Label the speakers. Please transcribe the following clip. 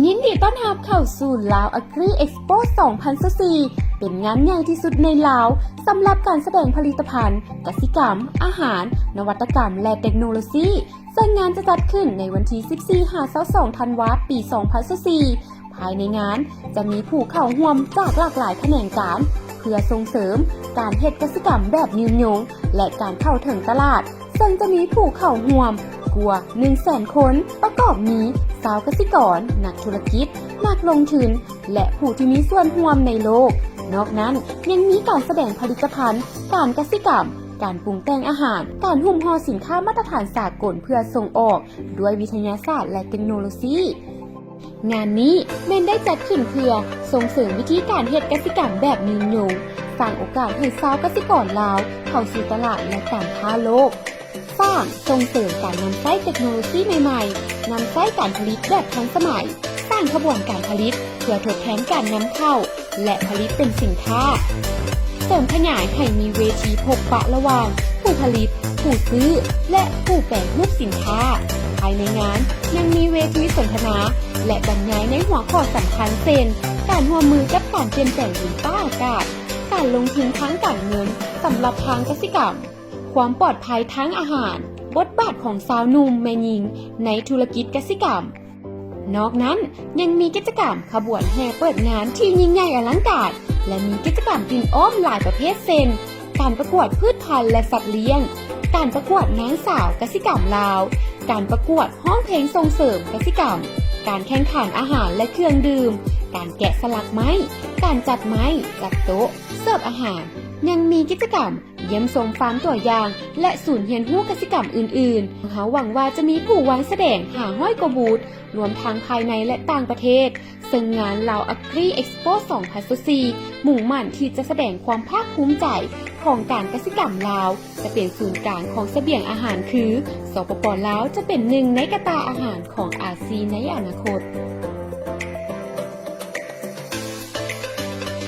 Speaker 1: ยินดีต้อนรับเข้าสู่ลาวอะกรีเอ็กซ์โป2024เป็นงานใหญ่ที่สุดในลาวสำหรับการแสดงผลิตภัณฑ์กสิกรรมอาหารนวัตกรรมและเทคโนโลยีซึ่งงานจะจัดขึ้นในวันที่ 14-22 ธันวาคม ปี 2024ภายในงานจะมีผู้เข้าร่วมจากหลากหลายแขนงการเพื่อส่งเสริมการเฮ็ดกสิกรรมแบบยืนยงและการเข้าถึงตลาดซึ่งจะมีผู้เข้าร่วมกว่า 100,000 คนประกอบมีชาวเกษตรกรนักธุรกิจนักลงทุนและผู้ที่มีส่วนร่วมในโลกนอกนั้นยังมีการแสดงผลิตภัณฑ์การเกษตรกรรมการปรุงแต่งอาหารการหุ้มห่อสินค้ามาตรฐานสากลเพื่อส่งออกด้วยวิทยาศาสตร์และเทคโนโลยีงานนี้แม่นได้จัดขึ้นเพื่อส่งเสริมวิธีการเฮ็ดกสิกรรมแบบยืนยงสร้างโอกาสให้ชาวเกษตรกรลาวเข้าสู่ตลาดและการค้าโลกสร้างส่งเสริมการนำใช้เทคโนโลยีใหม่ๆนำใช้การผลิตแบบทันสมัยสร้างขบวนการผลิตเพื่อทดแทนการนำเข้าและผลิตเป็นสินค้าเสริมขยายให้มีเวทีพบปะระหว่างผู้ผลิตผู้ซื้อและผู้แปรรูปสินค้าภายในงานยังมีเวทีสนทนาและบรรยายในหัวข้อสำคัญเช่นการร่วมมือกับการเปลี่ยนแปลงดินฟ้าอากาศการลงทุนทั้งการเงินสำหรับทางกสิกรรมความปลอดภัยทั้งอาหารบทบาทของสาวหนุ่มแม่หญิงในธุรกิจกสิกรรมนอกนั้นยังมีกิจกรรมขบวนแห่เปิดงานที่ยิ่งใหญ่อลังการและมีกิจกรรมกินอ้อมหลายประเภทเช่นการประกวดพืชพันธุ์และสัตว์เลี้ยงการประกวดนางสาวกสิกรรมลาวการประกวดห้องเพลงส่งเสริมกสิกรรมการแข่งขันอาหารและเครื่องดื่มการแกะสลักไม้การจัดไม้จัดโต๊ะเสิร์ฟอาหารยังมีกิจกรรมเยี่ยมชมฟาร์มตัวอย่างและศูนย์เรียนรู้กสิกรรมอื่นๆเขาหวังว่าจะมีผู้วางแสดงหาห้อยกว่าบูธรวมทั้งภายในและต่างประเทศซึ่งงานลาวอะกรีเอ็กซ์โป2024มุ่งมั่นที่จะแสดงความภาคภูมิใจของการกสิกรรมลาวจะเป็นศูนย์กลางของเสบียงอาหารคือสปป.ลาวจะเป็นหนึ่งในกระตาอาหารของอาเซียนในอนาคต